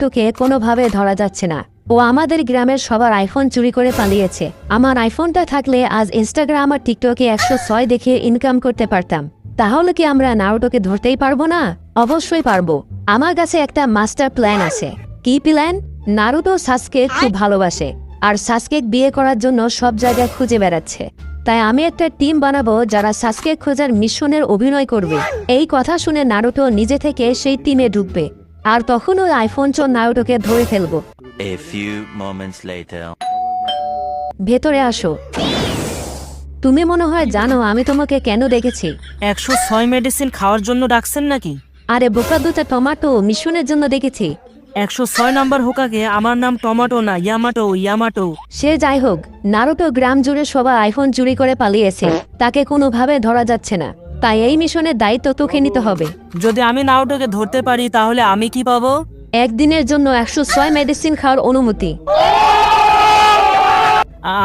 নারুটোকে কোনোভাবে ধরা যাচ্ছে না। ও আমাদের গ্রামের সবার আইফোন চুরি করে পালিয়েছে। আমার আইফোনটা থাকলে আজ ইনস্টাগ্রাম আর টিকটকে 106 দেখে ইনকাম করতে পারতাম। তাহলে কি আমরা নারুটোকে ধরতেই পারবো না? অবশ্যই পারবো। আমার কাছে একটা মাস্টার প্ল্যান আছে। কি প্ল্যান? নারুটো সাসকে খুব ভালোবাসে, আর সাসকে বিয়ে করার জন্য সব জায়গায় খুঁজে বেড়াচ্ছে। তাই আমি একটা টিম বানাবো যারা সাসকে খোঁজার মিশনের অভিনয় করবে। এই কথা শুনে নারুটো নিজে থেকে সেই টিমে ঢুকবে, আর তখন ওই আইফোন চোর নারুটোকে ধরে ফেলবো। A few moments later. ভেতরে আসো। তুমি মনে হয় জানো আমি তোমাকে কেন ডেকেছি। 106 মেডিসিন খাওয়ার জন্য ডাকছেন নাকি? আরে বোকা দুটা টমাটো মিশনের জন্য ডেকেছি। 106 নাম্বার হোকাকে আমার নাম টমাটো না, ইয়ামাটো। সে যাই হোক, নারুটো গ্রাম জুড়ে সবাই আইফোন চুরি করে পালিয়েছে। তাকে কোনোভাবে ধরা যাচ্ছে না, তাই এই মিশনের দায়িত্ব তোকে নিতে হবে। যদি আমি নারুটোকে ধরতে পারি তাহলে আমি কি পাবো? একদিনের জন্য 106 মেডিসিন খাওয়ার অনুমতি।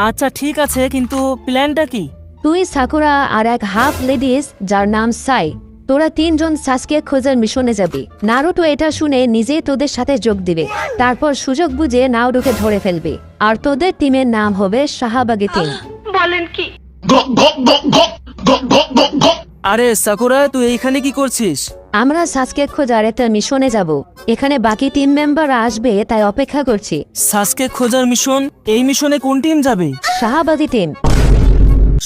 আচ্ছা ঠিক আছে, কিন্তু প্ল্যানটা কি? তুই, সাকুরা আর এক হাফ লেডিস যার নাম সাই, তোরা 3 জন সাসকে খোঁজার মিশনে যাবি। নারুটো এটা শুনে নিজেই তোদের সাথে যোগ দিবে। তারপর সুযোগ বুঝে নারুটোকে ধরে ফেলবে, আর তোদের টিমের নাম হবে শাহবাগী টিম। বলেন কি? আরে সাকুরা, তুই এইখানে কি করছিস? আমরা সাসকে খোঁজার একটা মিশনে যাব। এখানে বাকি টিম মেম্বার আসবে, তাই অপেক্ষা করছি। সাসকে খোঁজার মিশন? এই মিশনে কোন টিম যাবে? শাহবাগী টিম।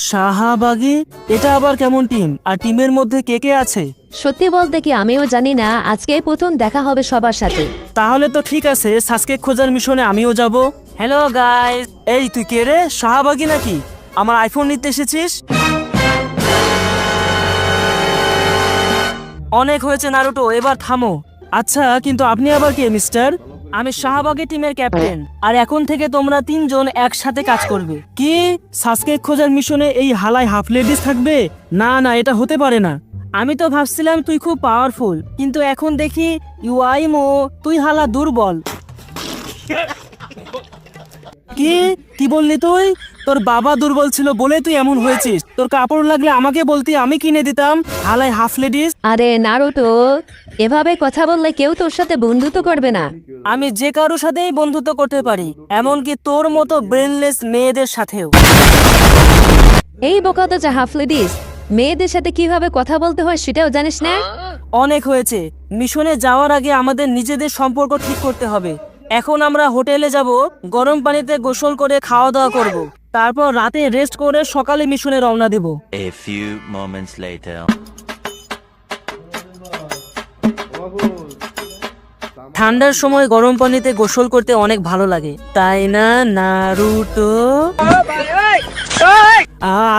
শাহবাগী? এটা আবার কেমন টিম? আর টিমের মধ্যে কে কে আছে? সত্যি বলতে কি আমিও জানি না, আজকে প্রথম দেখা হবে সবার সাথে। তাহলে তো ঠিক আছে, সাসকে খোঁজার মিশনে আমিও যাব। Hello guys. এই তুই কে রে? শাহবাগী নাকি? আমার আইফোন নিতে এসেছিস? অনেক হয়েছে নারুটো, এবার থামো। আচ্ছা, কিন্তু আপনি আবার কে মিস্টার? আমি শাহবাগী টিমের ক্যাপ্টেন, আর এখন থেকে তোমরা 3 জন একসাথে কাজ করবে। কি? সাসকে খোঁজার মিশনে এই হালাই হাফ লেডিস থাকবে? না না, এটা হতে পারে না। আমি তো ভাবছিলাম তুই খুব পাওয়ারফুল, কিন্তু এখন দেখি ইউআইমো তুই হালা দুর্বল। কি কি বললি তুই? তোর বাবা দুর্বল ছিল বলে তুই এমন হয়েছিস। তোর কাপড় লাগলে আমাকে বলতি, আমি কিনে দিতাম। হালাই হাফ লেডিস। আরে নারুটো, এভাবে কথা বললে কেউ তোর সাথে বন্ধুত্ব করবে না। আমি যে কারোর সাথেই বন্ধুত্ব করতে পারি, এমনকি তোর মতো ব্রেনলেস মেয়েদের সাথেও। এই বোকা তো যা হাফ লেডিস, মেয়েদের সাথে কিভাবে কথা বলতে হয় সেটাও জানিস না? অনেক হয়েছে। মিশনে যাওয়ার আগে আমাদের নিজেদের সম্পর্ক ঠিক করতে হবে। এখন আমরা হোটেলে যাব, গরম পানিতে গোসল করে খাওয়া দাওয়া করব। তারপর রাতে রেস্ট করে সকালে মিশনে রওনা দেব। A few moments later. ঠান্ডার সময় গরম পানিতে গোসল করতে অনেক ভালো লাগে, তাই না নারুটো?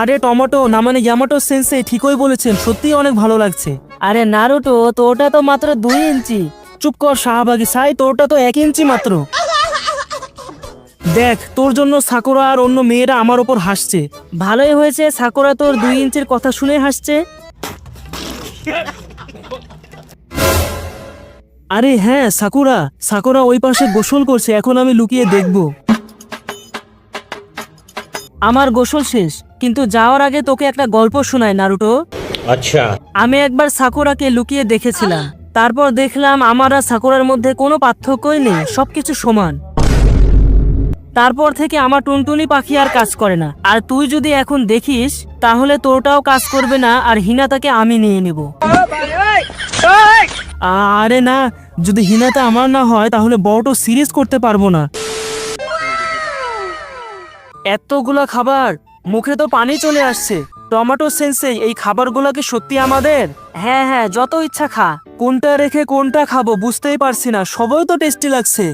আরে টমেটো না, মানে ইয়ামাটো সেন্সেই ঠিকই বলেছেন, সত্যিই অনেক ভালো লাগছে। আরে নারুটো, তোরটা তো মাত্র 2 ইঞ্চি। চুপ কর শাহবাগী সাই, তোরটা তো 1 ইঞ্চি মাত্র। দেখ, তোর জন্য সাকুরা আর অন্য মেয়েরা আমার ওপর হাসছে। ভালোই হয়েছে, সাকুরা তোর 2 ইঞ্চির কথা শুনে হাসছে। আরে হ্যাঁ, সাকুরা ওই পাশে গোসল করছে, এখন আমি লুকিয়ে দেখব। আমার গোসল শেষ, কিন্তু যাওয়ার আগে তোকে একটা গল্প শোনাই নারুটো। আচ্ছা। আমি একবার সাকুরাকে লুকিয়ে দেখেছিলাম, তারপর দেখলাম আমার আর সাকুরার মধ্যে কোনো পার্থক্যই নেই, সবকিছু সমান। তারপর থেকে আমার টুনটুনি পাখি আর কাজ করে না। আর তুই যদি এখন দেখিস তাহলে তোরটাও কাজ করবে না, আর হিনাতাকে আমি নিয়ে নিব। আরে না, যদি হিনাতা আমার না হয় তাহলে বড়টো সিরিজ করতে পারবো না। এতগুলা খাবার, মুখে তো পানি চলে আসছে। টমেটো সেন্সেই, এই খাবারগুলো কি সত্যি আমাদের? হ্যাঁ হ্যাঁ, যত ইচ্ছা খা। কোনটা রেখে কোনটা খাবো বুঝতেই পারছি না, সবই তো টেস্টি লাগছে।